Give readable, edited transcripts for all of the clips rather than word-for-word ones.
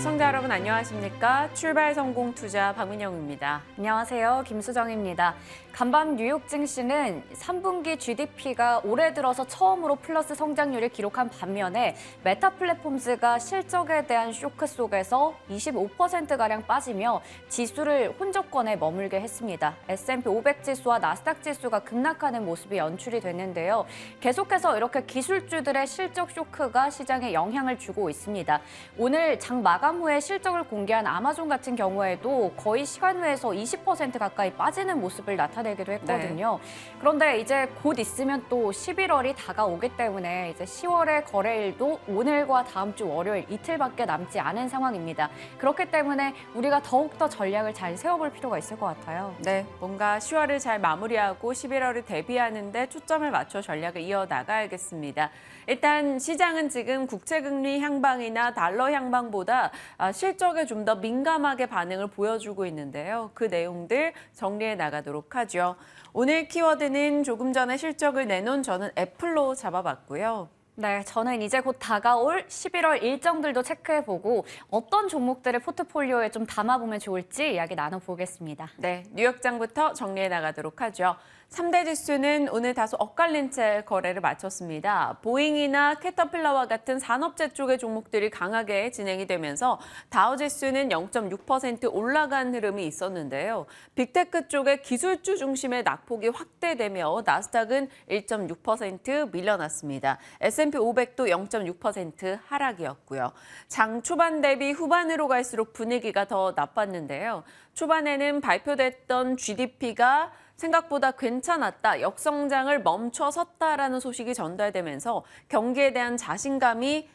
시청자 여러분 안녕하십니까? 출발 성공 투자 박민영입니다. 안녕하세요. 김수정입니다. 간밤 뉴욕 증시는 3분기 GDP가 올해 들어서 처음으로 플러스 성장률을 기록한 반면에 메타 플랫폼즈가 실적에 대한 쇼크 속에서 25%가량 빠지며 지수를 혼조권에 머물게 했습니다. S&P 500 지수와 나스닥 지수가 급락하는 모습이 연출이 됐는데요. 계속해서 이렇게 기술주들의 실적 쇼크가 시장에 영향을 주고 있습니다. 오늘 장 마감 후에 실적을 공개한 아마존 같은 경우에도 거의 시간 외에서 20% 가까이 빠지는 모습을 나타내기도 했거든요. 네. 그런데 이제 곧 있으면 또 11월이 다가오기 때문에 이제 10월의 거래일도 오늘과 다음 주 월요일 이틀밖에 남지 않은 상황입니다. 그렇기 때문에 우리가 더욱더 전략을 잘 세워볼 필요가 있을 것 같아요. 네, 뭔가 10월을 잘 마무리하고 11월을 대비하는 데 초점을 맞춰 전략을 이어나가야겠습니다. 일단 시장은 지금 국채금리 향방이나 달러 향방보다 실적에 좀 더 민감하게 반응을 보여주고 있는데요. 그 내용들 정리해 나가도록 하죠. 오늘 키워드는 조금 전에 실적을 내놓은 저는 애플로 잡아봤고요. 네, 저는 이제 곧 다가올 11월 일정들도 체크해보고 어떤 종목들을 포트폴리오에 좀 담아보면 좋을지 이야기 나눠보겠습니다. 네, 뉴욕장부터 정리해 나가도록 하죠. 3대 지수는 오늘 다소 엇갈린 채 거래를 마쳤습니다. 보잉이나 캐터필러와 같은 산업재 쪽의 종목들이 강하게 진행이 되면서 다우지수는 0.6% 올라간 흐름이 있었는데요. 빅테크 쪽의 기술주 중심의 낙폭이 확대되며 나스닥은 1.6% 밀려났습니다. S&P 500도 0.6% 하락이었고요. 장 초반 대비 후반으로 갈수록 분위기가 더 나빴는데요. 초반에는 발표됐던 GDP가 생각보다 괜찮았다, 역성장을 멈춰섰다라는 소식이 전달되면서 경기에 대한 자신감이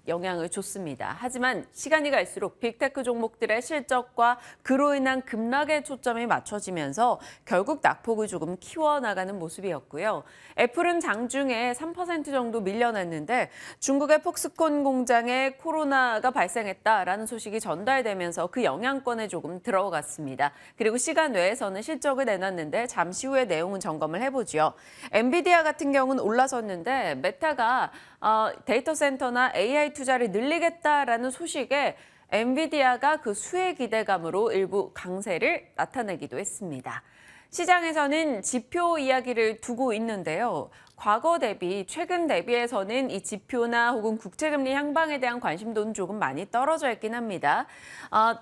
영향을 줬습니다. 하지만 시간이 갈수록 빅테크 종목들의 실적과 그로 인한 급락에 초점이 맞춰지면서 결국 낙폭을 조금 키워나가는 모습이었고요. 애플은 장중에 3% 정도 밀려났는데 중국의 폭스콘 공장에 코로나가 발생했다라는 소식이 전달되면서 그 영향권에 조금 들어갔습니다. 그리고 시간 외에서는 실적을 내놨는데 잠시 후에 내용은 점검을 해보죠. 엔비디아 같은 경우는 올라섰는데 메타가 데이터 센터나 AI 투자를 늘리겠다라는 소식에 엔비디아가 그 수혜 기대감으로 일부 강세를 나타내기도 했습니다. 시장에서는 지표 이야기를 두고 있는데요. 과거 대비, 최근 대비해서는 이 지표나 혹은 국채금리 향방에 대한 관심도는 조금 많이 떨어져 있긴 합니다.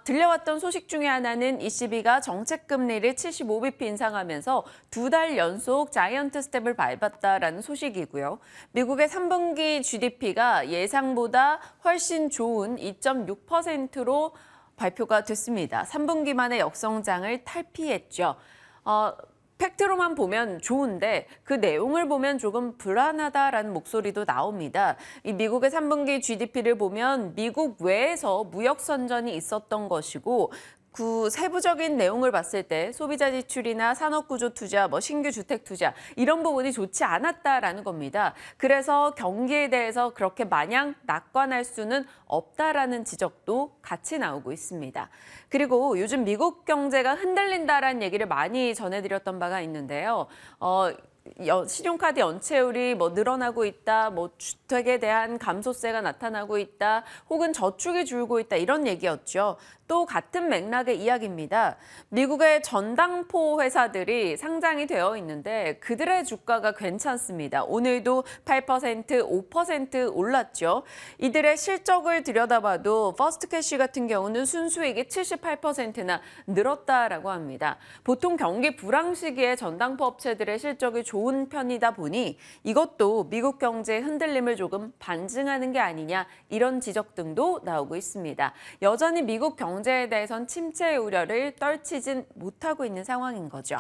들려왔던 소식 중에 하나는 ECB가 정책금리를 75bp 인상하면서 2달 연속 자이언트 스텝을 밟았다라는 소식이고요. 미국의 3분기 GDP가 예상보다 훨씬 좋은 2.6%로 발표가 됐습니다. 3분기 만에 역성장을 탈피했죠. 팩트로만 보면 좋은데 그 내용을 보면 조금 불안하다라는 목소리도 나옵니다. 이 미국의 3분기 GDP를 보면 미국 외에서 무역 선전이 있었던 것이고 그 세부적인 내용을 봤을 때 소비자 지출이나 산업구조 투자, 신규 주택 투자 이런 부분이 좋지 않았다라는 겁니다. 그래서 경기에 대해서 그렇게 마냥 낙관할 수는 없다라는 지적도 같이 나오고 있습니다. 그리고 요즘 미국 경제가 흔들린다라는 얘기를 많이 전해드렸던 바가 있는데요. 신용카드 연체율이 늘어나고 있다, 주택에 대한 감소세가 나타나고 있다, 혹은 저축이 줄고 있다 이런 얘기였죠. 또 같은 맥락의 이야기입니다. 미국의 전당포 회사들이 상장이 되어 있는데 그들의 주가가 괜찮습니다. 오늘도 8%, 5% 올랐죠. 이들의 실적을 들여다봐도 퍼스트캐시 같은 경우는 순수익이 78%나 늘었다라고 합니다. 보통 경기 불황 시기에 전당포 업체들의 실적이 좋은 편이다 보니 이것도 미국 경제의 흔들림을 조금 반증하는 게 아니냐 이런 지적 등도 나오고 있습니다. 여전히 미국 경제에 대해선 침체 우려를 떨치진 못하고 있는 상황인 거죠.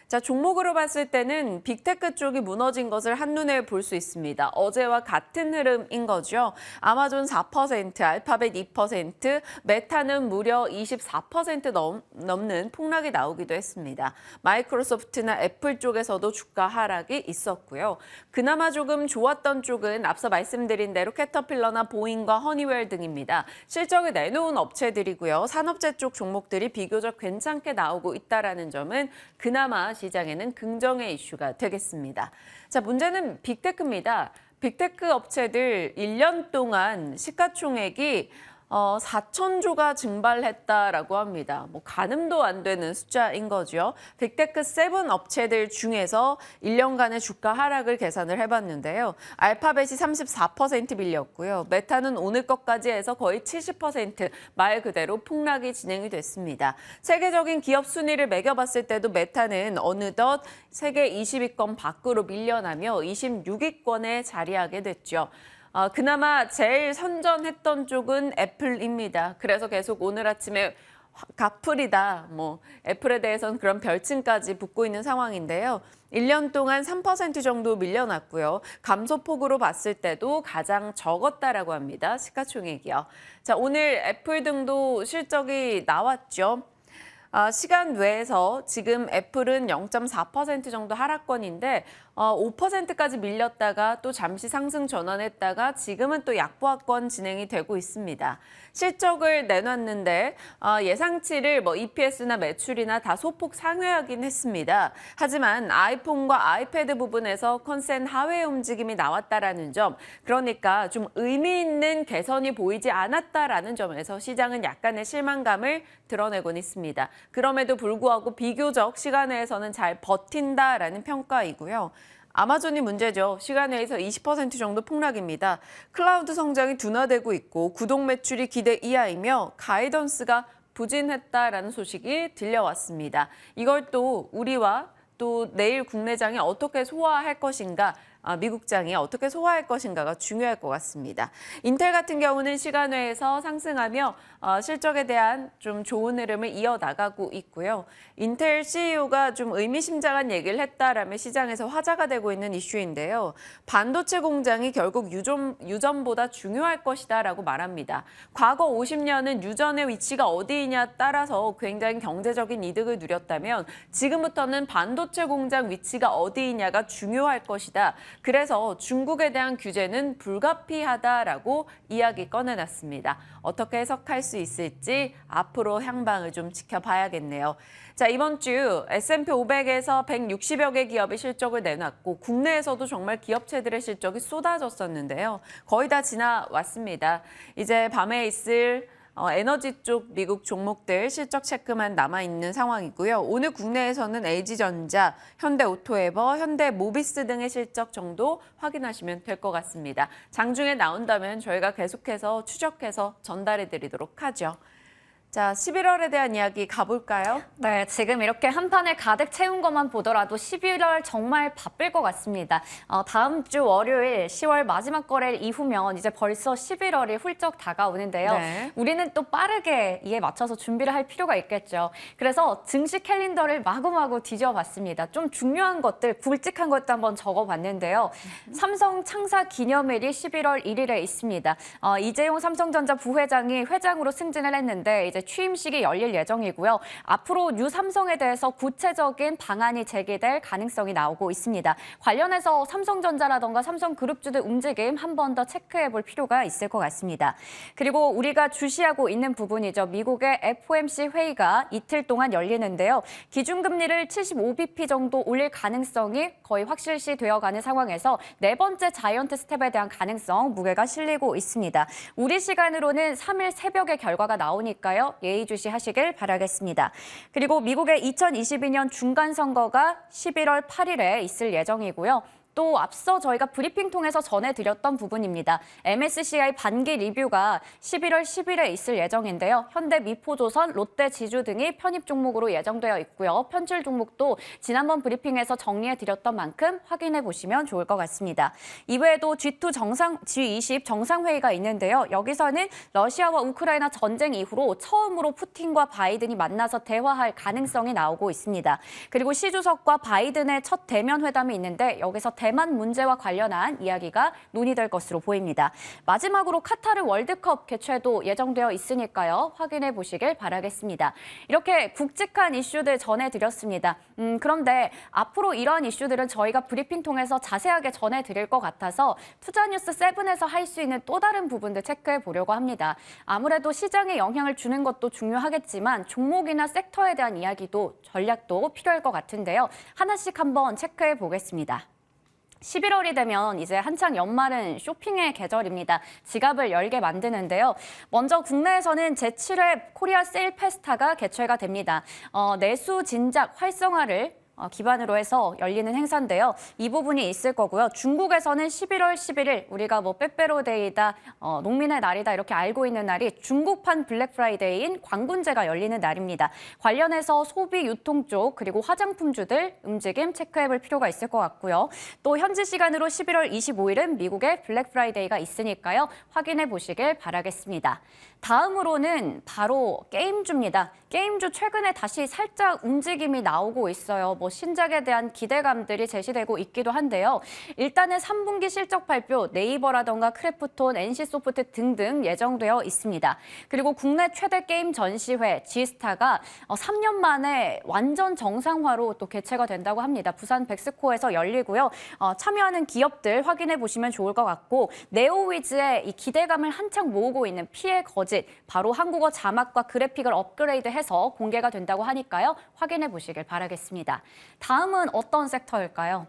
자, 종목으로 봤을 때는 빅테크 쪽이 무너진 것을 한눈에 볼 수 있습니다. 어제와 같은 흐름인 거죠. 아마존 4%, 알파벳 2%, 메타는 무려 24% 넘는 폭락이 나오기도 했습니다. 마이크로소프트나 애플 쪽에서도 주가 하락이 있었고요. 그나마 조금 좋았던 쪽은 앞서 말씀드린 대로 캐터필러나 보잉과 허니웰 등입니다. 실적을 내놓은 업체들이고요. 산업재 쪽 종목들이 비교적 괜찮게 나오고 있다는 점은 그나마 시장에는 긍정의 이슈가 되겠습니다. 자, 문제는 빅테크입니다. 빅테크 업체들 1년 동안 시가총액이 4,000조가 증발했다라고 합니다. 뭐 가늠도 안 되는 숫자인 거죠. 빅테크 7 업체들 중에서 1년간의 주가 하락을 계산을 해봤는데요. 알파벳이 34% 밀렸고요. 메타는 오늘 것까지 해서 거의 70%말 그대로 폭락이 진행이 됐습니다. 세계적인 기업 순위를 매겨봤을 때도 메타는 어느덧 세계 20위권 밖으로 밀려나며 26위권에 자리하게 됐죠. 그나마 제일 선전했던 쪽은 애플입니다. 그래서 계속 오늘 아침에 가플이다, 애플에 대해서는 그런 별칭까지 붙고 있는 상황인데요. 1년 동안 3% 정도 밀려났고요. 감소폭으로 봤을 때도 가장 적었다라고 합니다. 시가총액이요. 자, 오늘 애플 등도 실적이 나왔죠. 시간 외에서 지금 애플은 0.4% 정도 하락권인데 5%까지 밀렸다가 또 잠시 상승 전환했다가 지금은 또 약보합권 진행이 되고 있습니다. 실적을 내놨는데 예상치를 EPS나 매출이나 다 소폭 상회하긴 했습니다. 하지만 아이폰과 아이패드 부분에서 컨센 하회 움직임이 나왔다라는 점, 그러니까 좀 의미 있는 개선이 보이지 않았다라는 점에서 시장은 약간의 실망감을 드러내곤 있습니다. 그럼에도 불구하고 비교적 시간 내에서는 잘 버틴다라는 평가이고요. 아마존이 문제죠. 시간 내에서 20% 정도 폭락입니다. 클라우드 성장이 둔화되고 있고 구독 매출이 기대 이하이며 가이던스가 부진했다라는 소식이 들려왔습니다. 이걸 또 우리와 또 내일 국내장이 어떻게 소화할 것인가, 미국장이 어떻게 소화할 것인가가 중요할 것 같습니다. 인텔 같은 경우는 시간 외에서 상승하며 실적에 대한 좀 좋은 흐름을 이어나가고 있고요. 인텔 CEO가 좀 의미심장한 얘기를 했다라며 시장에서 화제가 되고 있는 이슈인데요. 반도체 공장이 결국 유전보다 중요할 것이다라고 말합니다. 과거 50년은 유전의 위치가 어디이냐 따라서 굉장히 경제적인 이득을 누렸다면 지금부터는 반도체 공장 위치가 어디이냐가 중요할 것이다. 그래서 중국에 대한 규제는 불가피하다라고 이야기 꺼내놨습니다. 어떻게 해석할 수 있을지 앞으로 향방을 좀 지켜봐야겠네요. 자, 이번 주 S&P 500에서 160여 개 기업이 실적을 내놨고 국내에서도 정말 기업체들의 실적이 쏟아졌었는데요. 거의 다 지나왔습니다. 이제 밤에 있을 에너지 쪽 미국 종목들 실적 체크만 남아있는 상황이고요. 오늘 국내에서는 LG전자, 현대오토에버, 현대모비스 등의 실적 정도 확인하시면 될 것 같습니다. 장중에 나온다면 저희가 계속해서 추적해서 전달해드리도록 하죠. 자, 11월에 대한 이야기 가볼까요? 네, 지금 이렇게 한 판을 가득 채운 것만 보더라도 11월 정말 바쁠 것 같습니다. 다음 주 월요일 10월 마지막 거래 이후면 이제 벌써 11월이 훌쩍 다가오는데요. 네. 우리는 또 빠르게 이에 맞춰서 준비를 할 필요가 있겠죠. 그래서 증시 캘린더를 마구마구 뒤져봤습니다. 좀 중요한 것들, 굵직한 것도 한번 적어봤는데요. 삼성 창사 기념일이 11월 1일에 있습니다. 이재용 삼성전자 부회장이 회장으로 승진을 했는데 이제 취임식이 열릴 예정이고요. 앞으로 뉴 삼성에 대해서 구체적인 방안이 제기될 가능성이 나오고 있습니다. 관련해서 삼성전자라던가 삼성그룹주들 움직임 한 번 더 체크해 볼 필요가 있을 것 같습니다. 그리고 우리가 주시하고 있는 부분이죠. 미국의 FOMC 회의가 이틀 동안 열리는데요. 기준금리를 75bp 정도 올릴 가능성이 거의 확실시 되어가는 상황에서 네 번째 자이언트 스텝에 대한 가능성 무게가 실리고 있습니다. 우리 시간으로는 3일 새벽에 결과가 나오니까요. 예의주시하시길 바라겠습니다. 그리고 미국의 2022년 중간선거가 11월 8일에 있을 예정이고요. 또 앞서 저희가 브리핑 통해서 전해드렸던 부분입니다. MSCI 반기 리뷰가 11월 10일에 있을 예정인데요. 현대, 미포조선, 롯데, 지주 등이 편입 종목으로 예정되어 있고요. 편출 종목도 지난번 브리핑에서 정리해드렸던 만큼 확인해 보시면 좋을 것 같습니다. 이외에도 G20 정상회의가 있는데요. 여기서는 러시아와 우크라이나 전쟁 이후로 처음으로 푸틴과 바이든이 만나서 대화할 가능성이 나오고 있습니다. 그리고 시 주석과 바이든의 첫 대면 회담이 있는데 여기서 대만 문제와 관련한 이야기가 논의될 것으로 보입니다. 마지막으로 카타르 월드컵 개최도 예정되어 있으니까요. 확인해 보시길 바라겠습니다. 이렇게 굵직한 이슈들 전해드렸습니다. 그런데 앞으로 이러한 이슈들은 저희가 브리핑 통해서 자세하게 전해드릴 것 같아서 투자뉴스 7에서 할 수 있는 또 다른 부분들 체크해 보려고 합니다. 아무래도 시장에 영향을 주는 것도 중요하겠지만 종목이나 섹터에 대한 이야기도 전략도 필요할 것 같은데요. 하나씩 한번 체크해 보겠습니다. 11월이 되면 이제 한창 연말은 쇼핑의 계절입니다. 지갑을 열게 만드는데요. 먼저 국내에서는 제7회 코리아 세일 페스타가 개최가 됩니다. 내수 진작 활성화를 기반으로 해서 열리는 행사인데요. 이 부분이 있을 거고요. 중국에서는 11월 11일 우리가 뭐 빼빼로데이다, 농민의 날이다 이렇게 알고 있는 날이 중국판 블랙 프라이데이인 광군제가 열리는 날입니다. 관련해서 소비 유통 쪽 그리고 화장품주들 움직임 체크해볼 필요가 있을 것 같고요. 또 현지 시간으로 11월 25일은 미국의 블랙 프라이데이가 있으니까요. 확인해 보시길 바라겠습니다. 다음으로는 바로 게임주입니다. 게임주 최근에 다시 살짝 움직임이 나오고 있어요. 뭐 신작에 대한 기대감들이 제시되고 있기도 한데요. 일단은 3분기 실적 발표 네이버라던가 크래프톤, NC소프트 등등 예정되어 있습니다. 그리고 국내 최대 게임 전시회 G스타가 3년 만에 완전 정상화로 또 개최가 된다고 합니다. 부산 백스코에서 열리고요. 참여하는 기업들 확인해 보시면 좋을 것 같고 네오위즈의 이 기대감을 한창 모으고 있는 피해 거짓 바로 한국어 자막과 그래픽을 업그레이드해서 공개가 된다고 하니까요. 확인해 보시길 바라겠습니다. 다음은 어떤 섹터일까요?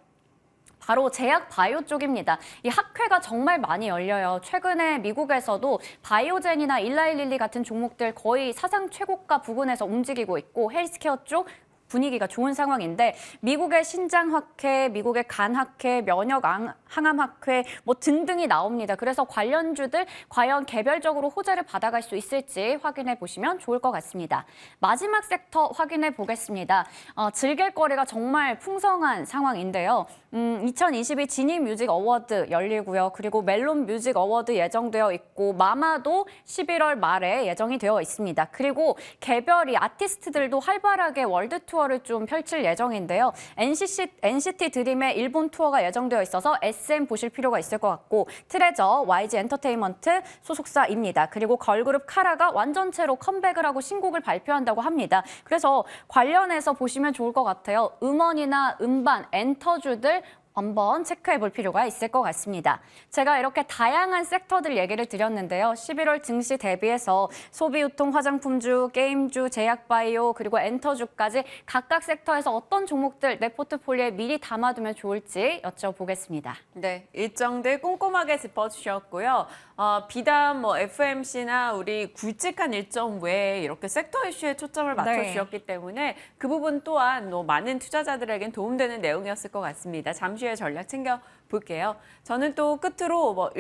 바로 제약 바이오 쪽입니다. 이 학회가 정말 많이 열려요. 최근에 미국에서도 바이오젠이나 일라이릴리 같은 종목들 거의 사상 최고가 부근에서 움직이고 있고 헬스케어 쪽 분위기가 좋은 상황인데 미국의 신장학회, 미국의 간학회, 면역항암학회 뭐 등등이 나옵니다. 그래서 관련주들 과연 개별적으로 호재를 받아갈 수 있을지 확인해 보시면 좋을 것 같습니다. 마지막 섹터 확인해 보겠습니다. 즐길 거리가 정말 풍성한 상황인데요. 2022 지니 뮤직 어워드 열리고요. 그리고 멜론 뮤직 어워드 예정되어 있고 마마도 11월 말에 예정이 되어 있습니다. 그리고 개별이 아티스트들도 활발하게 월드 투어를 좀 펼칠 예정인데요. NCT 드림의 일본 투어가 예정되어 있어서 SM 보실 필요가 있을 것 같고 트레저, YG 엔터테인먼트 소속사입니다. 그리고 걸그룹 카라가 완전체로 컴백을 하고 신곡을 발표한다고 합니다. 그래서 관련해서 보시면 좋을 것 같아요. 음원이나 음반, 엔터주들 한번 체크해 볼 필요가 있을 것 같습니다. 제가 이렇게 다양한 섹터들 얘기를 드렸는데요. 11월 증시 대비해서 소비, 유통, 화장품주, 게임주, 제약바이오, 그리고 엔터주까지 각각 섹터에서 어떤 종목들 내 포트폴리오에 미리 담아두면 좋을지 여쭤보겠습니다. 네, 일정들 꼼꼼하게 짚어주셨고요. 비단 뭐 FMC나 우리 굵직한 일정 외에 이렇게 섹터 이슈에 초점을 맞춰주셨기 때문에 그 부분 또한 많은 투자자들에겐 도움되는 내용이었을 것 같습니다. 잠시 후에 전략 챙겨볼게요. 저는 또 끝으로 뭐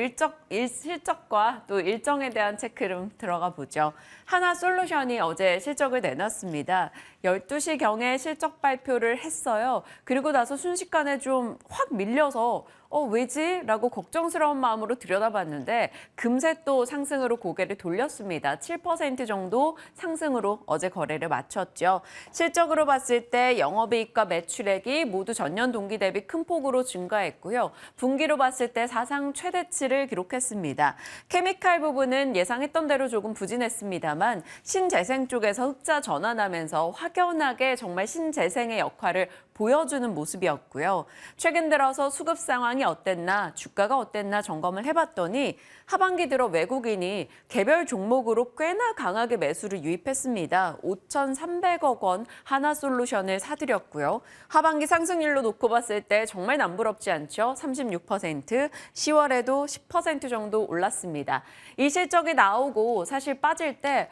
실적과 또 일정에 대한 체크를 들어가 보죠. 하나솔루션이 어제 실적을 내놨습니다. 12시경에 실적 발표를 했어요. 그리고 나서 순식간에 좀 확 밀려서 왜지? 라고 걱정스러운 마음으로 들여다봤는데 금세 또 상승으로 고개를 돌렸습니다. 7% 정도 상승으로 어제 거래를 마쳤죠. 실적으로 봤을 때 영업이익과 매출액이 모두 전년 동기 대비 큰 폭으로 증가했고요. 분기로 봤을 때 사상 최대치를 기록했습니다. 케미칼 부분은 예상했던 대로 조금 부진했습니다만 신재생 쪽에서 흑자 전환하면서 확연하게 정말 신재생의 역할을 보여주는 모습이었고요. 최근 들어서 수급 상황이 어땠나, 주가가 어땠나 점검을 해봤더니 하반기 들어 외국인이 개별 종목으로 꽤나 강하게 매수를 유입했습니다. 5,300억 원 하나솔루션을 사들였고요. 하반기 상승률로 놓고 봤을 때 정말 남부럽지 않죠? 36%, 10월에도 10% 정도 올랐습니다. 이 실적이 나오고 사실 빠질 때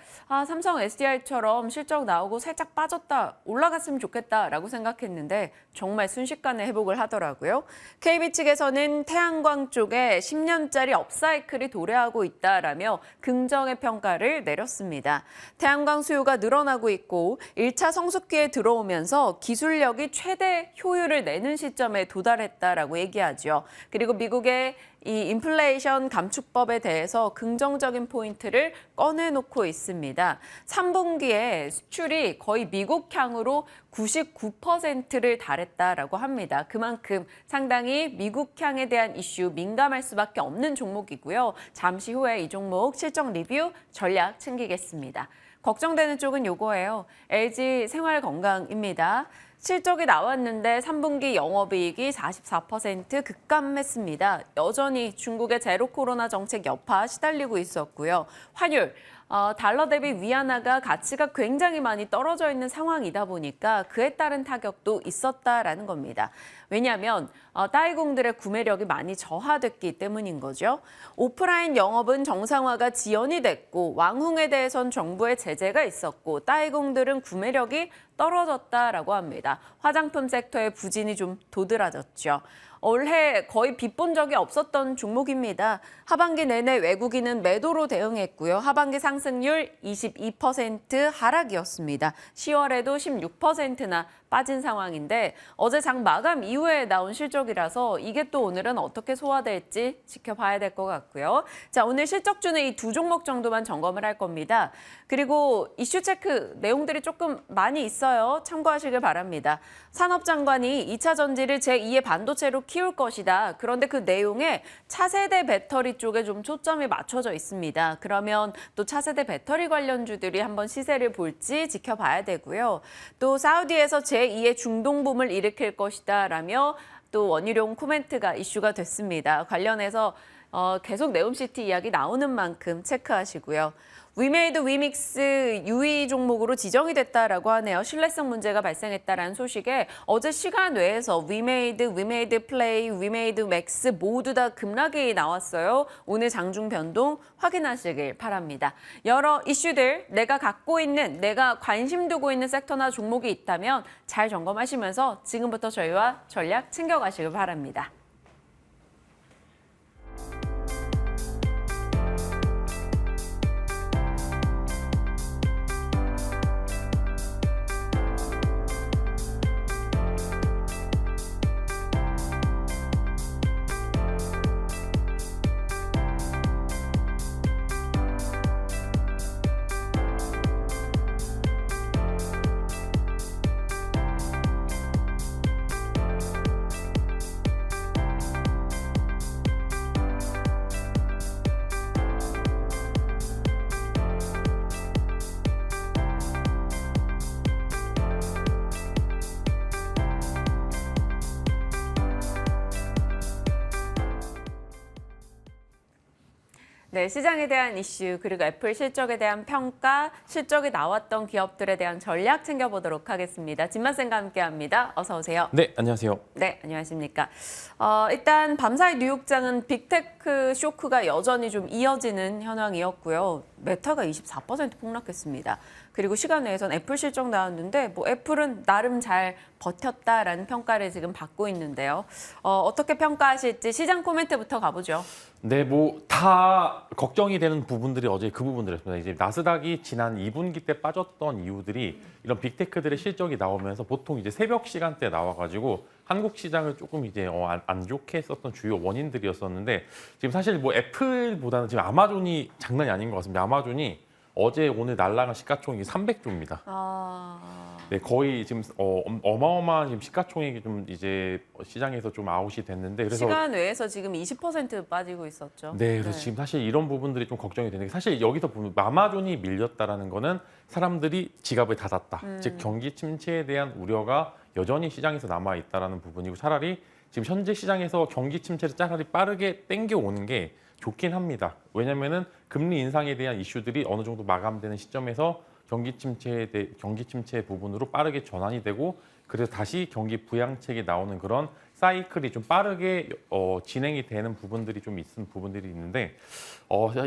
삼성 SDI처럼 실적 나오고 살짝 빠졌다, 올라갔으면 좋겠다라고 생각했는데 정말 순식간에 회복을 하더라고요. KB 측에서는 태양광 쪽에 10년짜리 업사이클이 도래하고 있다라며 긍정의 평가를 내렸습니다. 태양광 수요가 늘어나고 있고 1차 성숙기에 들어오면서 기술력이 최대 효율을 내는 시점에 도달했다라고 얘기하죠. 그리고 미국의 이 인플레이션 감축법에 대해서 긍정적인 포인트를 꺼내놓고 있습니다. 3분기에 수출이 거의 미국향으로 99%를 달했다라고 합니다. 그만큼 상당히 미국향에 대한 이슈 민감할 수밖에 없는 종목이고요. 잠시 후에 이 종목 실적 리뷰 전략 챙기겠습니다. 걱정되는 쪽은 요거예요. LG 생활건강입니다. 실적이 나왔는데 3분기 영업이익이 44% 급감했습니다. 여전히 중국의 제로 코로나 정책 여파 시달리고 있었고요. 환율, 달러 대비 위안화가 가치가 굉장히 많이 떨어져 있는 상황이다 보니까 그에 따른 타격도 있었다라는 겁니다. 왜냐하면 따이공들의 구매력이 많이 저하됐기 때문인 거죠. 오프라인 영업은 정상화가 지연이 됐고 왕흥에 대해선 정부의 제재가 있었고 따이공들은 구매력이 떨어졌다라고 합니다. 화장품 섹터의 부진이 좀 도드라졌죠. 올해 거의 빚본 적이 없었던 종목입니다. 하반기 내내 외국인은 매도로 대응했고요. 하반기 상승률 22% 하락이었습니다. 10월에도 16%나 빠진 상황인데 어제 장 마감 이후에 나온 실적이라서 이게 또 오늘은 어떻게 소화될지 지켜봐야 될 것 같고요. 자, 오늘 실적주는 이 두 종목 정도만 점검을 할 겁니다. 그리고 이슈 체크 내용들이 조금 많이 있어요. 참고하시길 바랍니다. 산업장관이 2차 전지를 제2의 반도체로 키울 것이다. 그런데 그 내용에 차세대 배터리 쪽에 좀 초점이 맞춰져 있습니다. 그러면 또 차세대 배터리 관련주들이 한번 시세를 볼지 지켜봐야 되고요. 또 사우디에서 제2의 중동붐을 일으킬 것이다 라며 또 원희룡 코멘트가 이슈가 됐습니다. 관련해서 계속 네옴시티 이야기 나오는 만큼 체크하시고요. 위메이드 위믹스 유의 종목으로 지정이 됐다라고 하네요. 신뢰성 문제가 발생했다라는 소식에 어제 시간 외에서 위메이드 플레이, 위메이드 맥스 모두 다 급락이 나왔어요. 오늘 장중 변동 확인하시길 바랍니다. 여러 이슈들 내가 갖고 있는, 내가 관심 두고 있는 섹터나 종목이 있다면 잘 점검하시면서 지금부터 저희와 전략 챙겨가시길 바랍니다. 네, 시장에 대한 이슈, 그리고 애플 실적에 대한 평가, 실적이 나왔던 기업들에 대한 전략 챙겨보도록 하겠습니다. 진만쌤과 함께합니다. 어서 오세요. 네, 안녕하세요. 네, 안녕하십니까. 일단 밤사이 뉴욕장은 빅테크 쇼크가 여전히 좀 이어지는 현황이었고요. 메타가 24% 폭락했습니다. 그리고 시간 내에선 애플 실적 나왔는데 뭐 애플은 나름 잘 버텼다라는 평가를 지금 받고 있는데요. 어떻게 평가하실지 시장 코멘트부터 가보죠. 네, 뭐 다 걱정이 되는 부분들이 어제 그 부분들이었습니다. 이제 나스닥이 지난 2분기 때 빠졌던 이유들이 이런 빅테크들의 실적이 나오면서 보통 이제 새벽 시간대 나와가지고 한국 시장을 조금 이제 안 좋게 했었던 주요 원인들이었었는데 지금 사실 뭐 애플보다는 지금 아마존이 장난이 아닌 것 같습니다. 아마존이 어제 오늘 날라간 시가총액이 300조입니다. 네, 거의 지금 어마어마한 지금 시가총액이 좀 이제 시장에서 좀 아웃이 됐는데 그래서 시간 외에서 지금 20% 빠지고 있었죠. 네, 그래서 지금 사실 이런 부분들이 좀 걱정이 되는 게 사실 여기서 보면 아마존이 밀렸다라는 거는 사람들이 지갑을 닫았다. 즉 경기 침체에 대한 우려가 여전히 시장에서 남아 있다라는 부분이고 차라리 지금 현재 시장에서 경기 침체를 차라리 빠르게 땡겨오는 게 좋긴 합니다. 왜냐면은 금리 인상에 대한 이슈들이 어느 정도 마감되는 시점에서 경기 침체 부분으로 빠르게 전환이 되고 그래서 다시 경기 부양책이 나오는 그런 사이클이 좀 빠르게 진행이 되는 부분들이 좀 있는데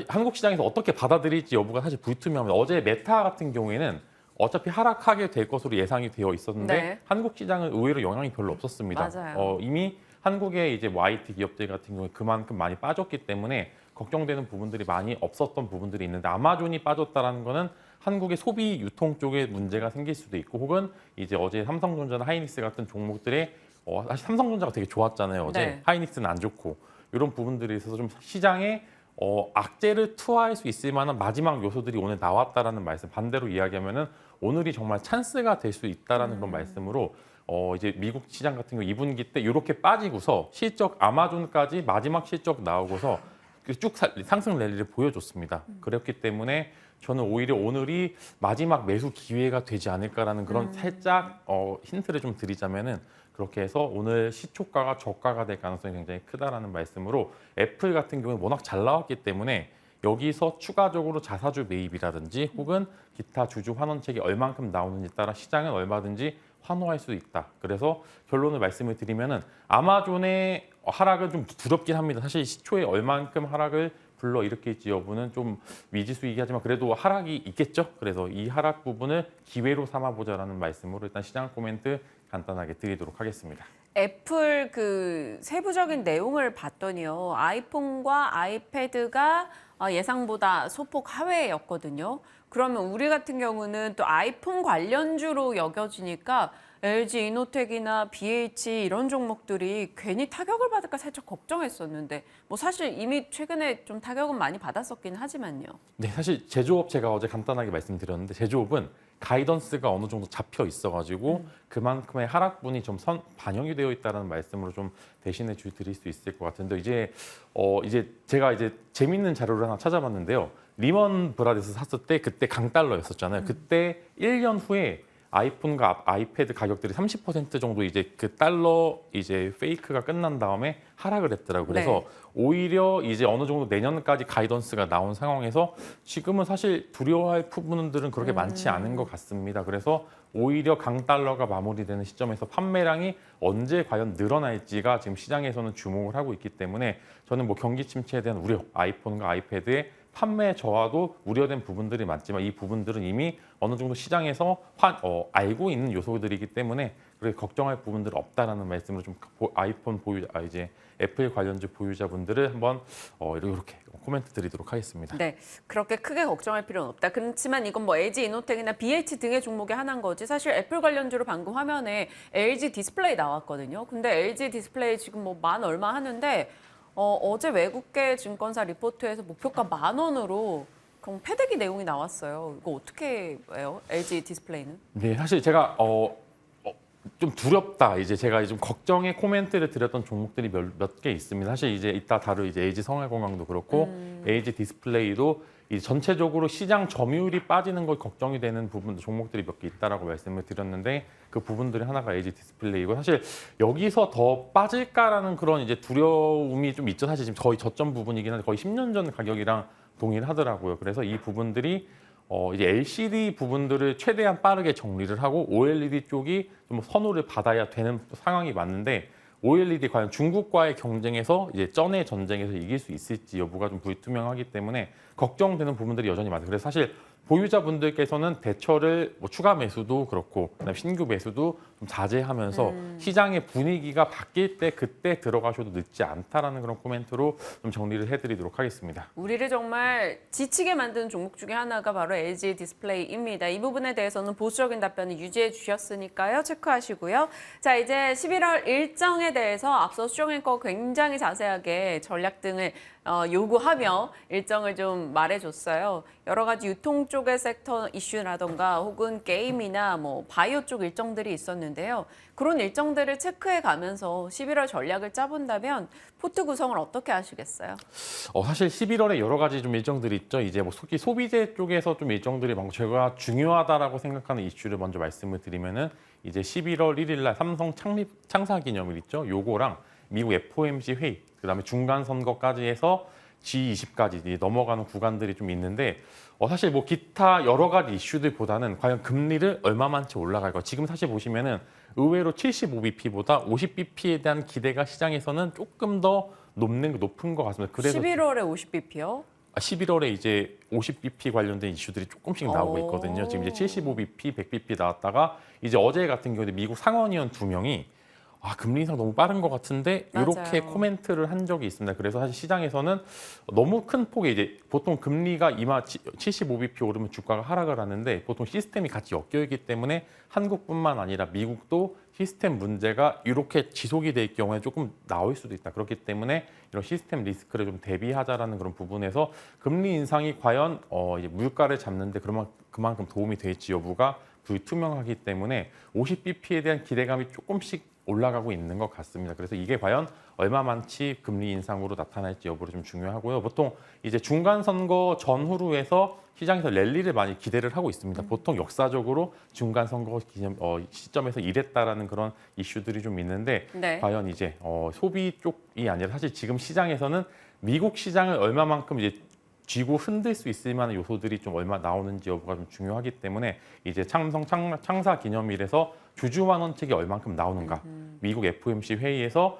한국 시장에서 어떻게 받아들일지 여부가 사실 불투명합니다. 어제 메타 같은 경우에는 어차피 하락하게 될 것으로 예상이 되어 있었는데 네. 한국 시장은 의외로 영향이 별로 없었습니다. 맞아요. 이미 한국의 이제 IT 기업들 같은 경우에 그만큼 많이 빠졌기 때문에 걱정되는 부분들이 많이 없었던 부분들이 있는데 아마존이 빠졌다라는 거는 한국의 소비 유통 쪽에 문제가 생길 수도 있고 혹은 이제 어제 삼성전자나 하이닉스 같은 종목들의 사실 삼성전자가 되게 좋았잖아요. 어제 네. 하이닉스는 안 좋고 이런 부분들에 있어서 좀 시장에 악재를 투하할 수 있을 만한 마지막 요소들이 오늘 나왔다라는 말씀 반대로 이야기하면은 오늘이 정말 찬스가 될 수 있다라는 그런 말씀으로 이제 미국 시장 같은 경우 2분기 때 이렇게 빠지고서 실적 아마존까지 마지막 실적 나오고서 쭉 상승 랠리를 보여줬습니다. 그렇기 때문에 저는 오히려 오늘이 마지막 매수 기회가 되지 않을까라는 그런 살짝 힌트를 좀 드리자면은 그렇게 해서 오늘 시초가가 저가가 될 가능성이 굉장히 크다라는 말씀으로 애플 같은 경우는 워낙 잘 나왔기 때문에 여기서 추가적으로 자사주 매입이라든지 혹은 기타 주주 환원책이 얼만큼 나오는지 따라 시장은 얼마든지 환호할 수 있다. 그래서 결론을 말씀을 드리면은 아마존의 하락은 좀 두렵긴 합니다. 사실 시초에 얼만큼 하락을 불러일으킬지 여부는 좀 미지수이긴 하지만 그래도 하락이 있겠죠. 그래서 이 하락 부분을 기회로 삼아보자라는 말씀으로 일단 시장 코멘트 간단하게 드리도록 하겠습니다. 애플 그 세부적인 내용을 봤더니요. 아이폰과 아이패드가 예상보다 소폭 하회였거든요. 그러면 우리 같은 경우는 또 아이폰 관련주로 여겨지니까 LG 이노텍이나 BH 이런 종목들이 괜히 타격을 받을까 살짝 걱정했었는데 뭐 사실 이미 최근에 좀 타격은 많이 받았었긴 하지만요. 네, 사실 제조업 제가 어제 간단하게 말씀드렸는데 제조업은 가이던스가 어느 정도 잡혀 있어가지고 그만큼의 하락분이 좀 반영이 되어 있다는 말씀으로 좀 대신해 드릴 수 있을 것 같은데 이제 제가 이제 재밌는 자료를 하나 찾아봤는데요. 리먼 브라더스 샀을 때 그때 강달러였었잖아요. 그때 1년 후에 아이폰과 아이패드 가격들이 30% 정도 이제 그 달러 이제 페이크가 끝난 다음에 하락을 했더라고요. 그래서 네. 오히려 이제 어느 정도 내년까지 가이던스가 나온 상황에서 지금은 사실 두려워할 부분들은 그렇게 많지 않은 것 같습니다. 그래서 오히려 강달러가 마무리되는 시점에서 판매량이 언제 과연 늘어날지가 지금 시장에서는 주목을 하고 있기 때문에 저는 뭐 경기 침체에 대한 우려, 아이폰과 아이패드의 판매 저하도 우려된 부분들이 많지만 이 부분들은 이미 어느 정도 시장에서 알고 있는 요소들이기 때문에 그렇게 걱정할 부분들은 없다라는 말씀으로 좀 아이폰 이제 애플 관련주 보유자분들을 한번 이렇게 코멘트 드리도록 하겠습니다. 네, 그렇게 크게 걱정할 필요는 없다. 그렇지만 이건 뭐 LG 이노텍이나 BH 등의 종목에 한한 거지. 사실 애플 관련주로 방금 화면에 LG 디스플레이 나왔거든요. 근데 LG 디스플레이 지금 뭐 만 얼마 하는데 어제 외국계 증권사 리포트에서 목표가 10,000원으로 그럼 패대기 내용이 나왔어요. 이거 어떻게 해요? LG 디스플레이는? 네, 사실 제가 좀 두렵다. 이제 제가 좀 걱정의 코멘트를 드렸던 종목들이 몇 개 있습니다. 사실 이제 이따 다룰 이제 LG 생활건강도 그렇고 LG 디스플레이도 이 전체적으로 시장 점유율이 빠지는 걸 걱정이 되는 부분 종목들이 몇 개 있다라고 말씀을 드렸는데 그 부분들이 하나가 LG 디스플레이고 사실 여기서 더 빠질까라는 그런 이제 두려움이 좀 있죠. 사실 지금 거의 저점 부분이긴 한데 거의 10년 전 가격이랑 동일하더라고요. 그래서 이 부분들이 이제 LCD 부분들을 최대한 빠르게 정리를 하고 OLED 쪽이 좀 선호를 받아야 되는 상황이 맞는데 OLED 과연 중국과의 경쟁에서 이제 쩐의 전쟁에서 이길 수 있을지 여부가 좀 불투명하기 때문에 걱정되는 부분들이 여전히 많아요. 그래서 사실 보유자분들께서는 대처를 뭐 추가 매수도 그렇고 그다음에 신규 매수도 좀 자제하면서 시장의 분위기가 바뀔 때 그때 들어가셔도 늦지 않다라는 그런 코멘트로 좀 정리를 해드리도록 하겠습니다. 우리를 정말 지치게 만드는 종목 중에 하나가 바로 LG 디스플레이입니다. 이 부분에 대해서는 보수적인 답변을 유지해 주셨으니까요. 체크하시고요. 자, 이제 11월 일정에 대해서 앞서 수정했고 굉장히 자세하게 전략 등을 요구하며 일정을 좀 말해줬어요. 여러 가지 유통 쪽의 섹터 이슈라던가 혹은 게임이나 뭐 바이오 쪽 일정들이 있었는데요. 그런 일정들을 체크해 가면서 11월 전략을 짜본다면 포트 구성을 어떻게 하시겠어요? 사실 11월에 여러 가지 좀 일정들이 있죠. 이제 뭐 특히 소비재 쪽에서 좀 일정들이 많고 제가 중요하다라고 생각하는 이슈를 먼저 말씀을 드리면은 이제 11월 1일 날 삼성 창사 기념일 있죠. 요거랑 미국 FOMC 회의, 그다음에 중간 선거까지 해서 G20까지 넘어가는 구간들이 좀 있는데 사실 뭐 기타 여러 가지 이슈들보다는 과연 금리를 얼마만치 올라갈까? 지금 사실 보시면은 의외로 75bp보다 50bp에 대한 기대가 시장에서는 조금 더 높은 것 같습니다. 그래서 11월에 50bp요? 11월에 이제 50bp 관련된 이슈들이 조금씩 나오고 있거든요. 지금 이제 75bp, 100bp 나왔다가 이제 어제 같은 경우에 미국 상원의원 2명이 금리 인상 너무 빠른 것 같은데 이렇게 맞아요. 코멘트를 한 적이 있습니다. 그래서 사실 시장에서는 너무 큰 폭의 이제 보통 금리가 75bp 오르면 주가가 하락을 하는데 보통 시스템이 같이 엮여 있기 때문에 한국뿐만 아니라 미국도 시스템 문제가 이렇게 지속이 될 경우에 조금 나올 수도 있다. 그렇기 때문에 이런 시스템 리스크를 좀 대비하자라는 그런 부분에서 금리 인상이 과연 이제 물가를 잡는데 그만큼 도움이 될지 여부가 불투명하기 때문에 50bp에 대한 기대감이 조금씩 올라가고 있는 것 같습니다. 그래서 이게 과연 얼마만치 금리 인상으로 나타날지 여부를 좀 중요하고요. 보통 이제 중간 선거 전후로 해서 시장에서 랠리를 많이 기대를 하고 있습니다. 보통 역사적으로 중간 선거 시점에서 이랬다라는 그런 이슈들이 좀 있는데 네. 과연 이제 소비 쪽이 아니라 사실 지금 시장에서는 미국 시장을 얼마만큼 이제 쥐고 흔들 수 있을 만한 요소들이 좀 얼마 나오는지 여부가 좀 중요하기 때문에 이제 삼성 창사 기념일에서 주주 환원책이 얼만큼 나오는가, 미국 FOMC 회의에서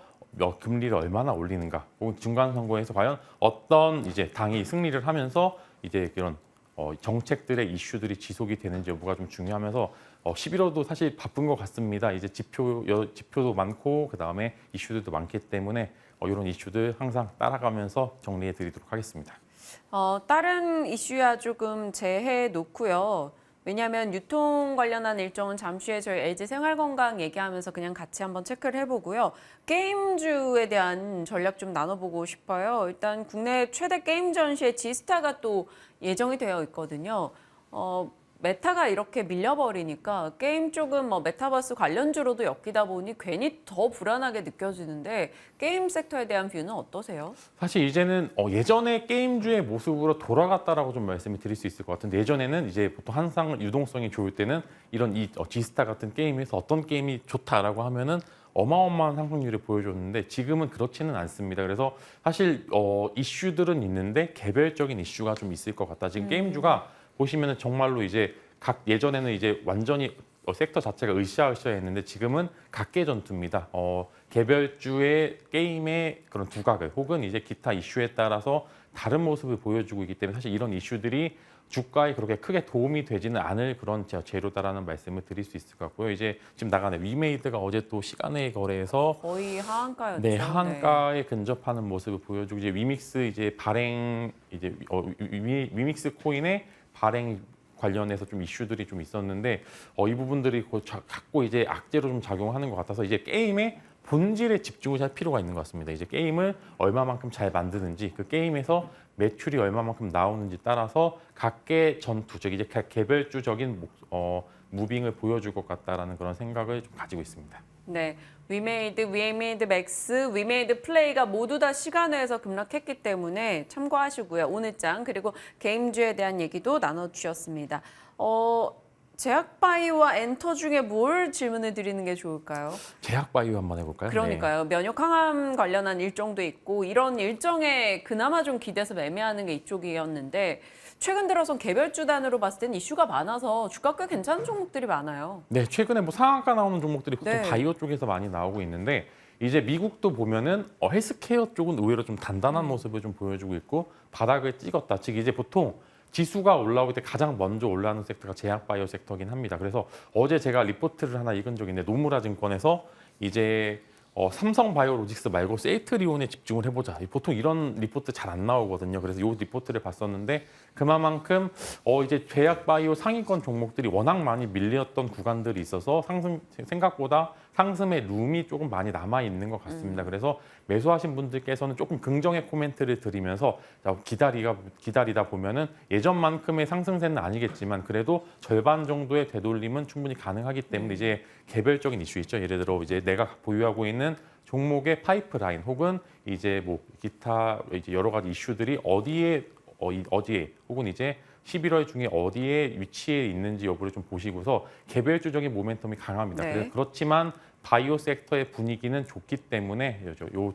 금리를 얼마나 올리는가, 혹은 중간 선거에서 과연 어떤 이제 당이 승리를 하면서 이제 그런 정책들의 이슈들이 지속이 되는지 여부가 좀 중요하면서 11월도 사실 바쁜 것 같습니다. 이제 지표도 많고 그다음에 이슈들도 많기 때문에 이런 이슈들 항상 따라가면서 정리해 드리도록 하겠습니다. 다른 이슈야 조금 제해 놓고요. 왜냐하면 유통 관련한 일정은 잠시 후에 저희 LG 생활건강 얘기하면서 그냥 같이 한번 체크를 해보고요. 게임주에 대한 전략 좀 나눠보고 싶어요. 일단 국내 최대 게임 전시회 지스타가 또 예정이 되어 있거든요. 메타가 이렇게 밀려버리니까 게임 쪽은 뭐 메타버스 관련주로도 엮이다 보니 괜히 더 불안하게 느껴지는데 게임 섹터에 대한 뷰는 어떠세요? 사실 이제는 예전의 게임주의 모습으로 돌아갔다라고 좀 말씀을 드릴 수 있을 것 같은데 예전에는 이제 보통 항상 유동성이 좋을 때는 이런 지스타 같은 게임에서 어떤 게임이 좋다라고 하면은 어마어마한 상승률을 보여줬는데 지금은 그렇지는 않습니다. 그래서 사실 이슈들은 있는데 개별적인 이슈가 좀 있을 것 같다. 지금 게임주가 보시면은 정말로 이제 예전에는 이제 완전히 섹터 자체가 으쌰으쌰했는데 지금은 각계 전투입니다. 개별주의 게임의 그런 두각을 혹은 이제 기타 이슈에 따라서 다른 모습을 보여주고 있기 때문에 사실 이런 이슈들이 주가에 그렇게 크게 도움이 되지는 않을 그런 재료다라는 말씀을 드릴 수 있을 것 같고요. 이제 지금 나가는 위메이드가 어제 또 시간외 거래에서 거의 하한가였죠. 네, 하한가에 근접하는 모습을 보여주고 이제 위믹스 이제 발행 이제 위믹스 코인의 발행 관련해서 좀 이슈들이 좀 있었는데 이 부분들이 자꾸 이제 악재로 좀 작용하는 것 같아서 이제 게임의 본질에 집중을 할 필요가 있는 것 같습니다. 이제 게임을 얼마만큼 잘 만드는지 그 게임에서 매출이 얼마만큼 나오는지 따라서 각계 전투적 이제 각 개별주적인 무빙을 보여줄 것 같다라는 그런 생각을 좀 가지고 있습니다. 네, 위메이드 맥스, 위메이드 플레이가 모두 다 시간외에서 급락했기 때문에 참고하시고요. 오늘 장 그리고 게임주에 대한 얘기도 나눠주셨습니다. 제약바이오와 엔터 중에 뭘 질문을 드리는 게 좋을까요? 제약바이오 한번 해볼까요? 그러니까요. 면역 항암 관련한 일정도 있고 이런 일정에 그나마 좀 기대서 매매하는 게 이쪽이었는데 최근 들어선 개별주 단으로 봤을 땐 이슈가 많아서 주가 꽤 괜찮은 종목들이 많아요. 네, 최근에 뭐 상한가 나오는 종목들이 보통 네. 바이오 쪽에서 많이 나오고 있는데 이제 미국도 보면은 헬스케어 쪽은 의외로 좀 단단한 모습을 좀 보여주고 있고 바닥을 찍었다. 즉 이제 보통 지수가 올라올 때 가장 먼저 올라가는 섹터가 제약바이오 섹터긴 합니다. 그래서 어제 제가 리포트를 하나 읽은 적이 있는데 노무라 증권에서 이제 삼성바이오로직스 말고 세이트리온에 집중을 해보자. 보통 이런 리포트 잘 안 나오거든요. 그래서 이 리포트를 봤었는데 그만큼 이제 제약바이오 상위권 종목들이 워낙 많이 밀렸던 구간들이 있어서 생각보다 상승의 룸이 조금 많이 남아 있는 것 같습니다. 그래서 매수하신 분들께서는 조금 긍정의 코멘트를 드리면서 기다리다 보면은 예전만큼의 상승세는 아니겠지만 그래도 절반 정도의 되돌림은 충분히 가능하기 때문에 이제 개별적인 이슈 있죠. 예를 들어 이제 내가 보유하고 있는 종목의 파이프라인 혹은 이제 뭐 기타 이제 여러 가지 이슈들이 어디에 혹은 이제 11월 중에 어디에 위치해 있는지 여부를 좀 보시고서 개별주적인 모멘텀이 강합니다. 네. 그래서 그렇지만 바이오 섹터의 분위기는 좋기 때문에 요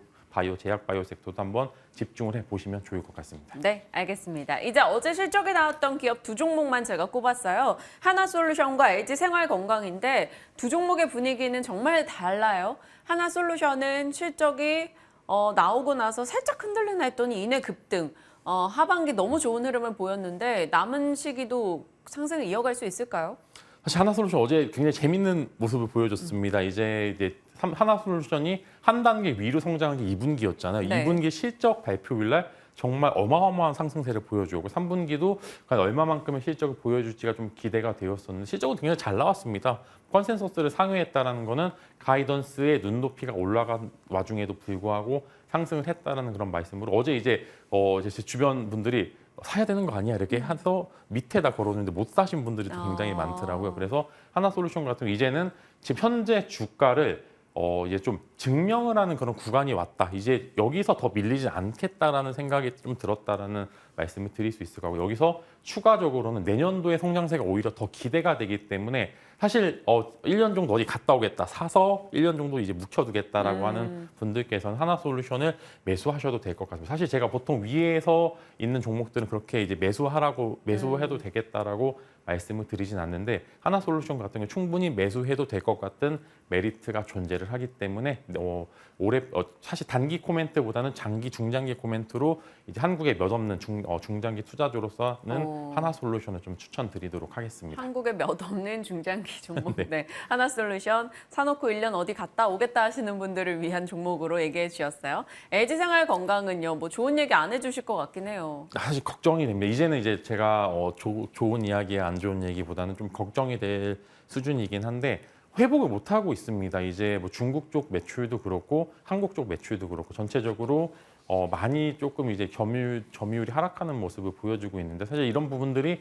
제약 바이오 섹터도 한번 집중을 해 보시면 좋을 것 같습니다. 네, 알겠습니다. 이제 어제 실적이 나왔던 기업 두 종목만 제가 꼽았어요. 하나솔루션과 LG생활건강인데 두 종목의 분위기는 정말 달라요. 하나솔루션은 실적이 나오고 나서 살짝 흔들리나 했더니 이내 급등. 하반기 너무 좋은 흐름을 보였는데 남은 시기도 상승을 이어갈 수 있을까요? 사실 하나솔루션 어제 굉장히 재밌는 모습을 보여줬습니다. 이제 하나솔루션이 한 단계 위로 성장한 게 2분기였잖아요. 네. 2분기 실적 발표일 날 정말 어마어마한 상승세를 보여주고 3분기도 과연 얼마만큼의 실적을 보여줄지가 좀 기대가 되었었는데 실적은 굉장히 잘 나왔습니다. 컨센서스를 상회했다는 거는 가이던스의 눈높이가 올라간 와중에도 불구하고 상승을 했다는 그런 말씀으로 어제 이제 제 주변 분들이 사야 되는 거 아니야 이렇게 해서 밑에다 걸어놓는데 못 사신 분들이 굉장히 많더라고요. 그래서 하나솔루션 같은 경우 이제는 지금 현재 주가를 이제 좀 증명을 하는 그런 구간이 왔다. 이제 여기서 더 밀리지 않겠다라는 생각이 좀 들었다라는 말씀을 드릴 수 있을 거고, 여기서 추가적으로는 내년도의 성장세가 오히려 더 기대가 되기 때문에 사실 1년 정도 어디 갔다 오겠다, 사서 1년 정도 이제 묵혀두겠다라고 하는 분들께서는 하나솔루션을 매수하셔도 될 것 같습니다. 사실 제가 보통 위에서 있는 종목들은 그렇게 이제 매수해도 되겠다라고 말씀을 드리진 않는데, 하나솔루션 같은 경우 충분히 매수해도 될 것 같은 메리트가 존재를 하기 때문에 올해 사실 단기 코멘트보다는 장기, 중장기 코멘트로 이제 한국에 몇 없는 중장기 투자주로서는 하나솔루션을 좀 추천드리도록 하겠습니다. 한국에 몇 없는 중장기 종목. 네. 네. 하나솔루션 사놓고 1년 어디 갔다 오겠다 하시는 분들을 위한 종목으로 얘기해 주셨어요. LG생활건강은요. 뭐 좋은 얘기 안 해주실 것 같긴 해요. 사실 걱정이 됩니다. 이제는 이제 제가 좋은 이야기에 안 좋은 얘기보다는 좀 걱정이 될 수준이긴 한데, 회복을 못 하고 있습니다. 이제 뭐 중국 쪽 매출도 그렇고 한국 쪽 매출도 그렇고 전체적으로 많이 조금 이제 점유율이 하락하는 모습을 보여주고 있는데, 사실 이런 부분들이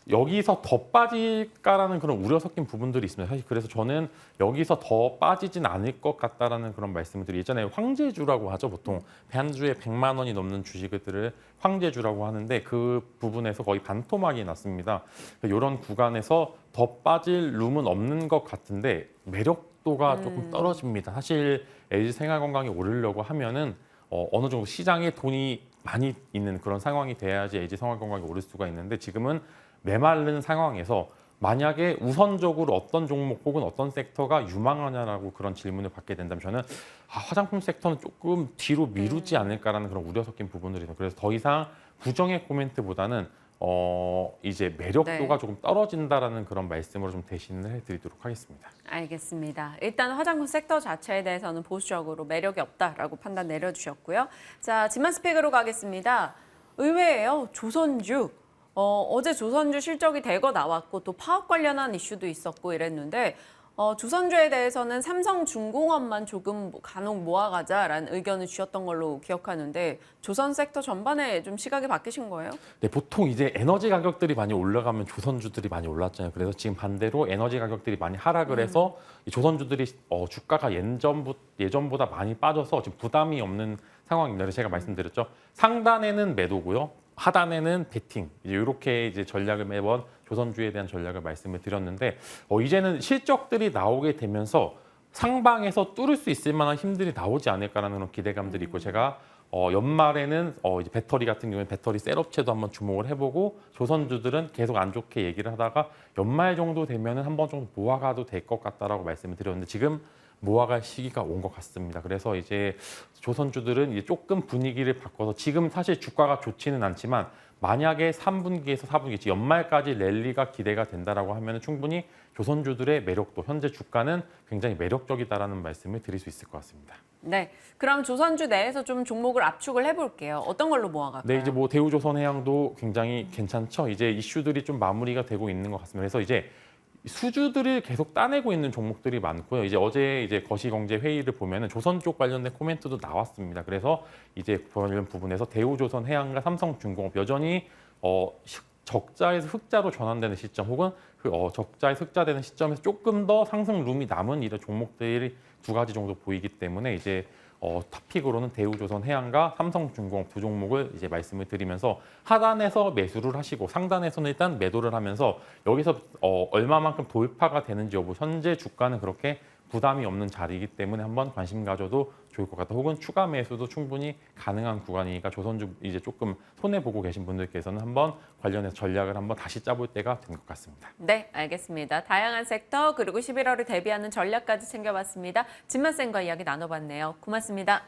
여기서 더 빠질까라는 그런 우려 섞인 부분들이 있습니다. 사실 그래서 저는 여기서 더 빠지진 않을 것 같다라는 그런 말씀을 드리고, 예전에 황제주라고 하죠. 보통 한 주에 100만 원이 넘는 주식들을 황제주라고 하는데, 그 부분에서 거의 반토막이 났습니다. 이런 구간에서 더 빠질 룸은 없는 것 같은데 매력도가 조금 떨어집니다. 사실 LG생활건강이 오르려고 하면은 어느 정도 시장에 돈이 많이 있는 그런 상황이 돼야지 LG생활건강이 오를 수가 있는데, 지금은 메마른 상황에서 만약에 우선적으로 어떤 종목 혹은 어떤 섹터가 유망하냐라고 그런 질문을 받게 된다면, 저는 화장품 섹터는 조금 뒤로 미루지 않을까라는 그런 우려 섞인 부분들이 있어요. 그래서 더 이상 부정의 코멘트보다는 이제 매력도가 네. 조금 떨어진다라는 그런 말씀으로 좀 대신을 해드리도록 하겠습니다. 알겠습니다. 일단 화장품 섹터 자체에 대해서는 보수적으로 매력이 없다라고 판단 내려주셨고요. 자, 지만 스펙으로 가겠습니다. 의외예요. 조선주. 어제 조선주 실적이 대거 나왔고 또 파업 관련한 이슈도 있었고 이랬는데, 조선주에 대해서는 삼성중공업만 조금 간혹 모아가자라는 의견을 주셨던 걸로 기억하는데, 조선 섹터 전반에 좀 시각이 바뀌신 거예요? 네, 보통 이제 에너지 가격들이 많이 올라가면 조선주들이 많이 올랐잖아요. 그래서 지금 반대로 에너지 가격들이 많이 하락을 해서 이 조선주들이 주가가 예전보다 많이 빠져서 지금 부담이 없는 상황입니다. 그래서 제가 말씀드렸죠. 상단에는 매도고요, 하단에는 베팅, 이제 이렇게 이제 전략을 매번 조선주에 대한 전략을 말씀을 드렸는데, 이제는 실적들이 나오게 되면서 상방에서 뚫을 수 있을 만한 힘들이 나오지 않을까라는 그런 기대감들이 있고, 제가 연말에는 이제 배터리 같은 경우에 배터리 셀업체도 한번 주목을 해보고, 조선주들은 계속 안 좋게 얘기를 하다가 연말 정도 되면은 한번 정도 모아가도 될 것 같다라고 말씀을 드렸는데, 지금 모아갈 시기가 온 것 같습니다. 그래서 이제 조선주들은 이제 조금 분위기를 바꿔서, 지금 사실 주가가 좋지는 않지만 만약에 3분기에서 4분기 연말까지 랠리가 기대가 된다라고 하면 충분히 조선주들의 매력도, 현재 주가는 굉장히 매력적이다라는 말씀을 드릴 수 있을 것 같습니다. 네, 그럼 조선주 내에서 좀 종목을 압축을 해볼게요. 어떤 걸로 모아갈까요? 네, 이제 뭐 대우조선해양도 굉장히 괜찮죠. 이제 이슈들이 좀 마무리가 되고 있는 것 같습니다. 그래서 이제 수주들을 계속 따내고 있는 종목들이 많고요. 이제 어제 이제 거시경제 회의를 보면은 조선 쪽 관련된 코멘트도 나왔습니다. 그래서 이제 그런 부분에서 대우조선해양과 삼성중공업 여전히 적자에서 흑자로 전환되는 시점, 혹은 적자에서 흑자되는 시점에서 조금 더 상승 룸이 남은 이런 종목들이 두 가지 정도 보이기 때문에, 이제 탑픽으로는 대우조선해양과 삼성중공업 두 종목을 이제 말씀을 드리면서, 하단에서 매수를 하시고 상단에서는 일단 매도를 하면서 여기서 얼마만큼 돌파가 되는지 여부, 현재 주가는 그렇게 부담이 없는 자리이기 때문에 한번 관심 가져도 좋을 것 같다. 혹은 추가 매수도 충분히 가능한 구간이니까 조선주 이제 조금 손해 보고 계신 분들께서는 한번 관련해서 전략을 한번 다시 짜볼 때가 된 것 같습니다. 네, 알겠습니다. 다양한 섹터 그리고 11월을 대비하는 전략까지 챙겨봤습니다. 진만쌤과 이야기 나눠봤네요. 고맙습니다.